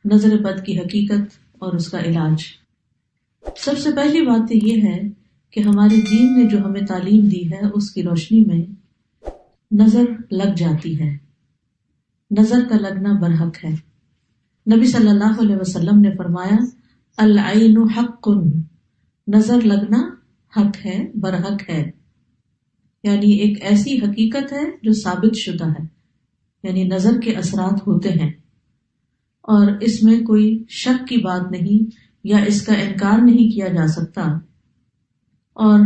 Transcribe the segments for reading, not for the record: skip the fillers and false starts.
نظر بد کی حقیقت اور اس کا علاج۔ سب سے پہلی بات تو یہ ہے کہ ہمارے دین نے جو ہمیں تعلیم دی ہے اس کی روشنی میں نظر لگ جاتی ہے، نظر کا لگنا برحق ہے۔ نبی صلی اللہ علیہ وسلم نے فرمایا العین حق، نظر لگنا حق ہے، برحق ہے، یعنی ایک ایسی حقیقت ہے جو ثابت شدہ ہے، یعنی نظر کے اثرات ہوتے ہیں اور اس میں کوئی شک کی بات نہیں یا اس کا انکار نہیں کیا جا سکتا۔ اور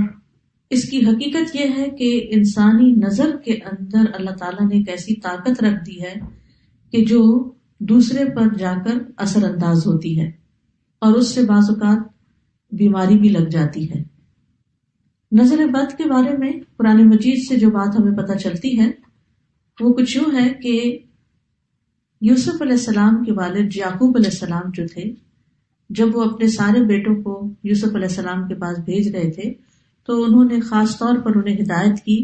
اس کی حقیقت یہ ہے کہ انسانی نظر کے اندر اللہ تعالیٰ نے ایک ایسی طاقت رکھ دی ہے کہ جو دوسرے پر جا کر اثر انداز ہوتی ہے اور اس سے بعض اوقات بیماری بھی لگ جاتی ہے۔ نظر بد کے بارے میں قرآن مجید سے جو بات ہمیں پتہ چلتی ہے وہ کچھ یوں ہے کہ یوسف علیہ السلام کے والد یعقوب علیہ السلام جو تھے، جب وہ اپنے سارے بیٹوں کو یوسف علیہ السلام کے پاس بھیج رہے تھے تو انہوں نے خاص طور پر انہیں ہدایت کی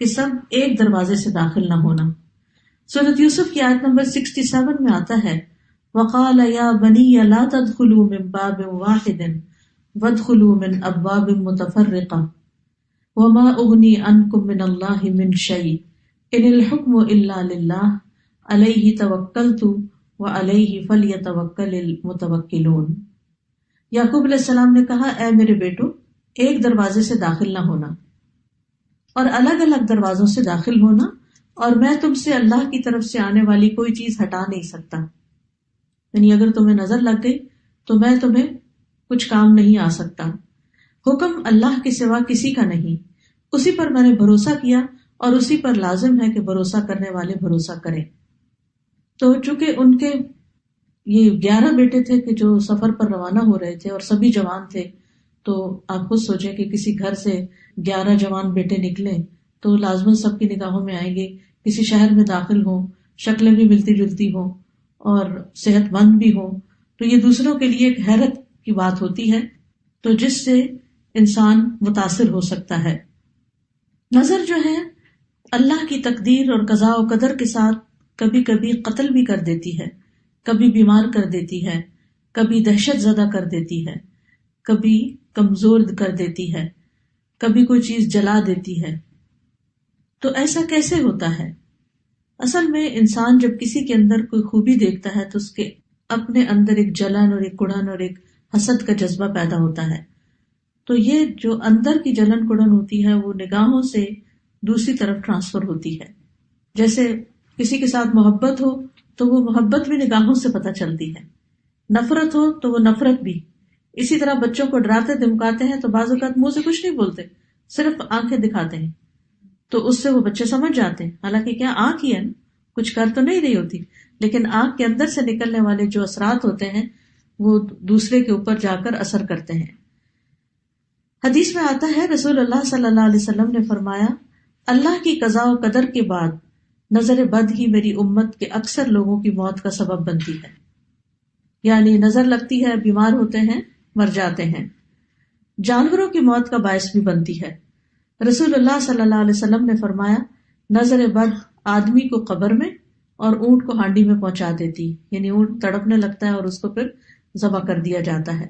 کہ سب ایک دروازے سے داخل نہ ہونا۔ سورۃ یوسف کی آیت نمبر 67 میں آتا ہے وَقَالَ يَا بَنِيَّ لَا تَدْخُلُوا مِن بَابٍ وَاحِدٍ وَادْخُلُوا مِنْ أَبْوَابٍ مُتَفَرِّقَةٍ وَمَا أُغْنِي عَنْكُم مِّنَ اللَّهِ مِن شَيْءٍ إِنِ الْحُكْمُ إِلَّا لِلَّهِ عَلَيْهِ تَوَكَّلْتُ وَعَلَيْهِ فَلْيَتَوَكَّلِ الْمُتَوَكِّلُونَ۔ یعقوب علیہ السلام نے کہا اے میرے بیٹو، ایک دروازے سے داخل نہ ہونا اور الگ الگ دروازوں سے داخل ہونا، اور میں تم سے اللہ کی طرف سے آنے والی کوئی چیز ہٹا نہیں سکتا، یعنی اگر تمہیں نظر لگ گئی تو میں تمہیں کچھ کام نہیں آ سکتا۔ حکم اللہ کے سوا کسی کا نہیں، اسی پر میں نے بھروسہ کیا اور اسی پر لازم ہے کہ بھروسہ کرنے والے بھروسہ کریں۔ تو چونکہ ان کے یہ 11 بیٹے تھے کہ جو سفر پر روانہ ہو رہے تھے اور سبھی جوان تھے، تو آپ خود سوچیں کہ کسی گھر سے 11 جوان بیٹے نکلیں تو لازماً سب کی نگاہوں میں آئیں گے، کسی شہر میں داخل ہوں، شکلیں بھی ملتی جلتی ہوں اور صحت مند بھی ہوں، تو یہ دوسروں کے لیے ایک حیرت کی بات ہوتی ہے، تو جس سے انسان متاثر ہو سکتا ہے۔ نظر جو ہے اللہ کی تقدیر اور قضاء و قدر کے ساتھ کبھی کبھی قتل بھی کر دیتی ہے، کبھی بیمار کر دیتی ہے، کبھی دہشت زدہ کر دیتی ہے، کبھی کمزور کر دیتی ہے، کبھی کوئی چیز جلا دیتی ہے۔ تو ایسا کیسے ہوتا ہے؟ اصل میں انسان جب کسی کے اندر کوئی خوبی دیکھتا ہے تو اس کے اپنے اندر ایک جلن اور ایک کڑن اور ایک حسد کا جذبہ پیدا ہوتا ہے، تو یہ جو اندر کی جلن کڑن ہوتی ہے وہ نگاہوں سے دوسری طرف ٹرانسفر ہوتی ہے۔ جیسے کسی کے ساتھ محبت ہو تو وہ محبت بھی نگاہوں سے پتہ چلتی ہے، نفرت ہو تو وہ نفرت بھی۔ اسی طرح بچوں کو ڈراتے دھمکاتے ہیں تو بعض اوقات منہ سے کچھ نہیں بولتے، صرف آنکھیں دکھاتے ہیں، تو اس سے وہ بچے سمجھ جاتے ہیں، حالانکہ کیا آنکھ ہی ہے نا، کچھ کر تو نہیں رہی ہوتی، لیکن آنکھ کے اندر سے نکلنے والے جو اثرات ہوتے ہیں وہ دوسرے کے اوپر جا کر اثر کرتے ہیں۔ حدیث میں آتا ہے رسول اللہ صلی اللہ علیہ وسلم نے فرمایا اللہ کی قضاء و قدر کے بعد نظر بد ہی میری امت کے اکثر لوگوں کی موت کا سبب بنتی ہے، یعنی نظر لگتی ہے، بیمار ہوتے ہیں، مر جاتے ہیں، جانوروں کی موت کا باعث بھی بنتی ہے۔ رسول اللہ صلی اللہ علیہ وسلم نے فرمایا نظر بد آدمی کو قبر میں اور اونٹ کو ہانڈی میں پہنچا دیتی، یعنی اونٹ تڑپنے لگتا ہے اور اس کو پھر ذبح کر دیا جاتا ہے۔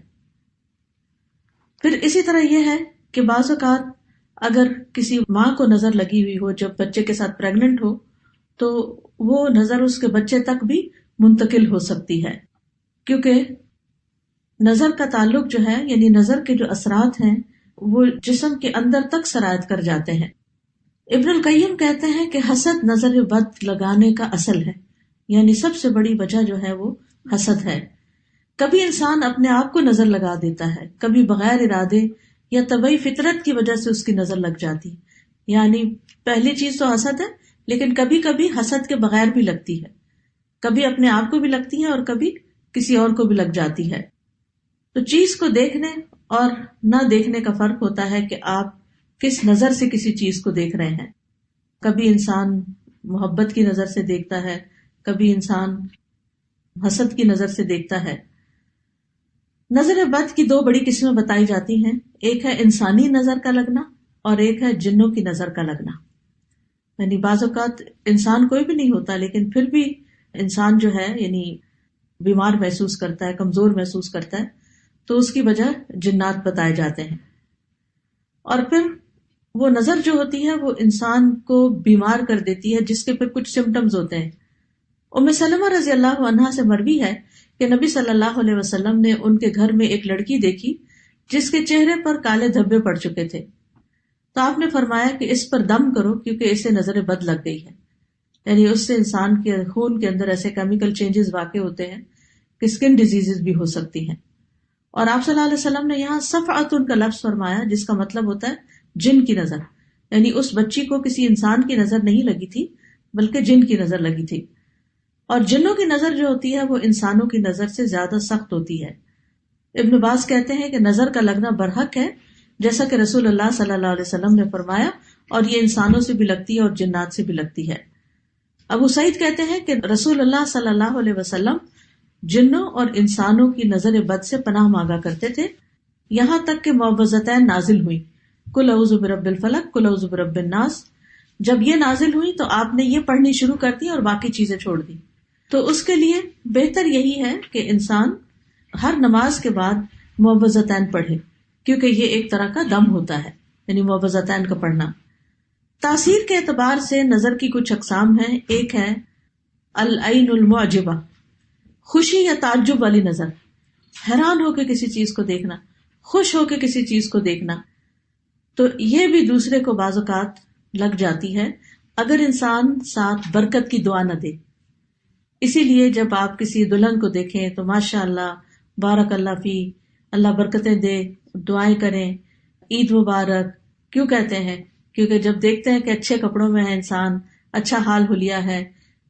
پھر اسی طرح یہ ہے کہ بعض اوقات اگر کسی ماں کو نظر لگی ہوئی ہو جب بچے کے ساتھ پریگننٹ ہو تو وہ نظر اس کے بچے تک بھی منتقل ہو سکتی ہے، کیونکہ نظر کا تعلق جو ہے، یعنی نظر کے جو اثرات ہیں وہ جسم کے اندر تک سرایت کر جاتے ہیں۔ ابن القیم کہتے ہیں کہ حسد نظر بد لگانے کا اصل ہے، یعنی سب سے بڑی وجہ جو ہے وہ حسد ہے۔ کبھی انسان اپنے آپ کو نظر لگا دیتا ہے، کبھی بغیر ارادے یا طبعی فطرت کی وجہ سے اس کی نظر لگ جاتی، یعنی پہلی چیز تو حسد ہے، لیکن کبھی کبھی حسد کے بغیر بھی لگتی ہے، کبھی اپنے آپ کو بھی لگتی ہے اور کبھی کسی اور کو بھی لگ جاتی ہے۔ تو چیز کو دیکھنے اور نہ دیکھنے کا فرق ہوتا ہے کہ آپ کس نظر سے کسی چیز کو دیکھ رہے ہیں۔ کبھی انسان محبت کی نظر سے دیکھتا ہے، کبھی انسان حسد کی نظر سے دیکھتا ہے۔ نظر بد کی 2 بڑی قسمیں بتائی جاتی ہیں، ایک ہے انسانی نظر کا لگنا اور ایک ہے جنوں کی نظر کا لگنا۔ یعنی بعض اوقات انسان کوئی بھی نہیں ہوتا لیکن پھر بھی انسان جو ہے یعنی بیمار محسوس کرتا ہے، کمزور محسوس کرتا ہے، تو اس کی وجہ جنات بتائے جاتے ہیں۔ اور پھر وہ نظر جو ہوتی ہے وہ انسان کو بیمار کر دیتی ہے، جس کے پھر کچھ سمٹمز ہوتے ہیں۔ ام سلمہ رضی اللہ عنہا سے مروی ہے کہ نبی صلی اللہ علیہ وسلم نے ان کے گھر میں ایک لڑکی دیکھی جس کے چہرے پر کالے دھبے پڑ چکے تھے، تو آپ نے فرمایا کہ اس پر دم کرو کیونکہ اسے نظر بد لگ گئی ہے۔ یعنی اس سے انسان کے خون کے اندر ایسے کیمیکل چینجز واقع ہوتے ہیں کہ اسکن ڈیزیزز بھی ہو سکتی ہیں۔ اور آپ صلی اللہ علیہ وسلم نے یہاں صفعۃ کا لفظ فرمایا، جس کا مطلب ہوتا ہے جن کی نظر، یعنی اس بچی کو کسی انسان کی نظر نہیں لگی تھی بلکہ جن کی نظر لگی تھی۔ اور جنوں کی نظر جو ہوتی ہے وہ انسانوں کی نظر سے زیادہ سخت ہوتی ہے۔ ابن باز کہتے ہیں کہ نظر کا لگنا برحق ہے، جیسا کہ رسول اللہ صلی اللہ علیہ وسلم نے فرمایا، اور یہ انسانوں سے بھی لگتی ہے اور جنات سے بھی لگتی ہے۔ ابو سعید کہتے ہیں کہ رسول اللہ صلی اللہ علیہ وسلم جنوں اور انسانوں کی نظر بد سے پناہ مانگا کرتے تھے، یہاں تک کہ معوذتین نازل ہوئی، قل اعوذ برب الفلق، قل اعوذ برب الناس۔ جب یہ نازل ہوئی تو آپ نے یہ پڑھنی شروع کر دی اور باقی چیزیں چھوڑ دی۔ تو اس کے لیے بہتر یہی ہے کہ انسان ہر نماز کے بعد معوذتین پڑھے، کیونکہ یہ ایک طرح کا دم ہوتا ہے، یعنی معوذتین کا پڑھنا۔ تاثیر کے اعتبار سے نظر کی کچھ اقسام ہیں۔ ایک ہے العین المعجبہ، خوشی یا تعجب والی نظر، حیران ہو کے کسی چیز کو دیکھنا، خوش ہو کے کسی چیز کو دیکھنا۔ تو یہ بھی دوسرے کو بعض اوقات لگ جاتی ہے اگر انسان ساتھ برکت کی دعا نہ دے۔ اسی لیے جب آپ کسی دلہن کو دیکھیں تو ماشاء اللہ بارک اللہ فی، اللہ برکتیں دے، دعائیں کریں، عید مبارک کیوں کہتے ہیں؟ کیونکہ جب دیکھتے ہیں کہ اچھے کپڑوں میں ہے انسان، اچھا حال حلیہ ہے،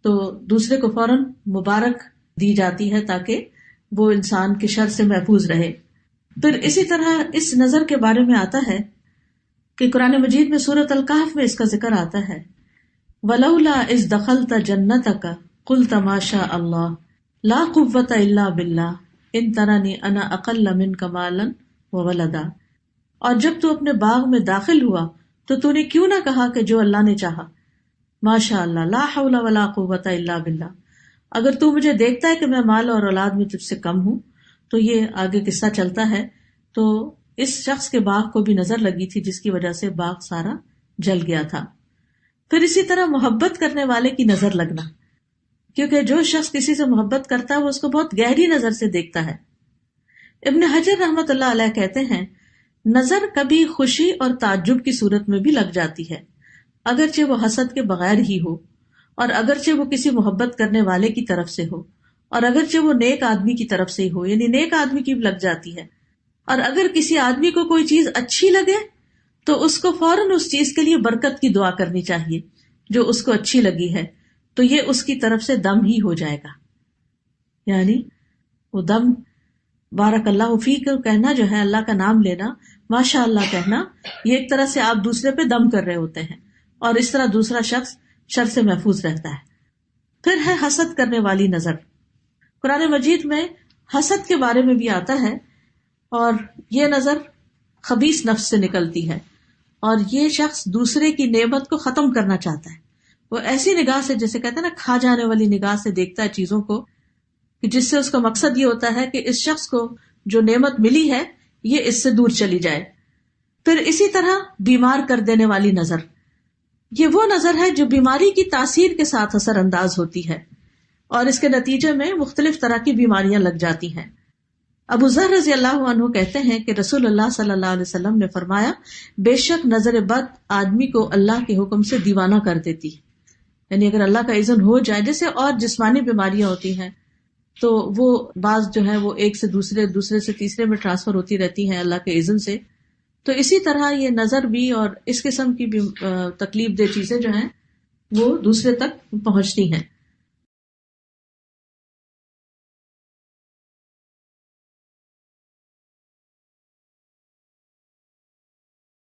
تو دوسرے کو فوراً مبارک دی جاتی ہے تاکہ وہ انسان کے شر سے محفوظ رہے۔ پھر اسی طرح اس نظر کے بارے میں آتا ہے کہ قرآن مجید میں سورۃ الکہف میں اس کا ذکر آتا ہے، وَلَوْلَا إِذْ دَخَلْتَ جَنَّتَكَ قُلْتَ مَا شَاءَ اللَّهُ لَا قُوَّةَ إِلَّا بِاللَّهِ إِن تَرَنِي أَنَا أَقَلَّ مِنْكَ مَالًا وَوَلَدًا۔ اور جب تو اپنے باغ میں داخل ہوا تو نے کیوں نہ کہا کہ جو اللہ نے چاہا، ماشاء اللہ، لا حول ولا قوت الا باللہ۔ اگر تو مجھے دیکھتا ہے کہ میں مال اور اولاد میں تجھ سے کم ہوں، تو یہ آگے قصہ چلتا ہے۔ تو اس شخص کے باغ کو بھی نظر لگی تھی جس کی وجہ سے باغ سارا جل گیا تھا۔ پھر اسی طرح محبت کرنے والے کی نظر لگنا، کیونکہ جو شخص کسی سے محبت کرتا ہے وہ اس کو بہت گہری نظر سے دیکھتا ہے۔ ابن حجر رحمۃ اللہ علیہ کہتے ہیں نظر کبھی خوشی اور تعجب کی صورت میں بھی لگ جاتی ہے، اگرچہ وہ حسد کے بغیر ہی ہو، اور اگرچہ وہ کسی محبت کرنے والے کی طرف سے ہو، اور اگرچہ وہ نیک آدمی کی طرف سے ہی ہو، یعنی نیک آدمی کی بھی لگ جاتی ہے۔ اور اگر کسی آدمی کو کوئی چیز اچھی لگے تو اس کو فوراً اس چیز کے لیے برکت کی دعا کرنی چاہیے جو اس کو اچھی لگی ہے، تو یہ اس کی طرف سے دم ہی ہو جائے گا۔ یعنی وہ دم بارک اللہ فیک کہنا جو ہے، اللہ کا نام لینا، ماشاء اللہ کہنا، یہ ایک طرح سے آپ دوسرے پہ دم کر رہے ہوتے ہیں، اور اس طرح دوسرا شخص شر سے محفوظ رہتا ہے۔ پھر ہے حسد کرنے والی نظر۔ قرآن مجید میں حسد کے بارے میں بھی آتا ہے، اور یہ نظر خبیث نفس سے نکلتی ہے، اور یہ شخص دوسرے کی نعمت کو ختم کرنا چاہتا ہے۔ وہ ایسی نگاہ سے، جیسے کہتے ہیں نا، کھا جانے والی نگاہ سے دیکھتا ہے چیزوں کو، کہ جس سے اس کا مقصد یہ ہوتا ہے کہ اس شخص کو جو نعمت ملی ہے یہ اس سے دور چلی جائے۔ پھر اسی طرح بیمار کر دینے والی نظر، یہ وہ نظر ہے جو بیماری کی تاثیر کے ساتھ اثر انداز ہوتی ہے، اور اس کے نتیجے میں مختلف طرح کی بیماریاں لگ جاتی ہیں۔ ابو ذر رضی اللہ عنہ کہتے ہیں کہ رسول اللہ صلی اللہ علیہ وسلم نے فرمایا، بے شک نظر بد آدمی کو اللہ کے حکم سے دیوانہ کر دیتی ہے۔ یعنی اگر اللہ کا اذن ہو جائے، جیسے اور جسمانی بیماریاں ہوتی ہیں تو وہ بعض جو ہے وہ ایک سے دوسرے سے تیسرے میں ٹرانسفر ہوتی رہتی ہیں اللہ کے اذن سے، تو اسی طرح یہ نظر بھی اور اس قسم کی بھی تکلیف دہ چیزیں جو ہیں وہ دوسرے تک پہنچتی ہیں۔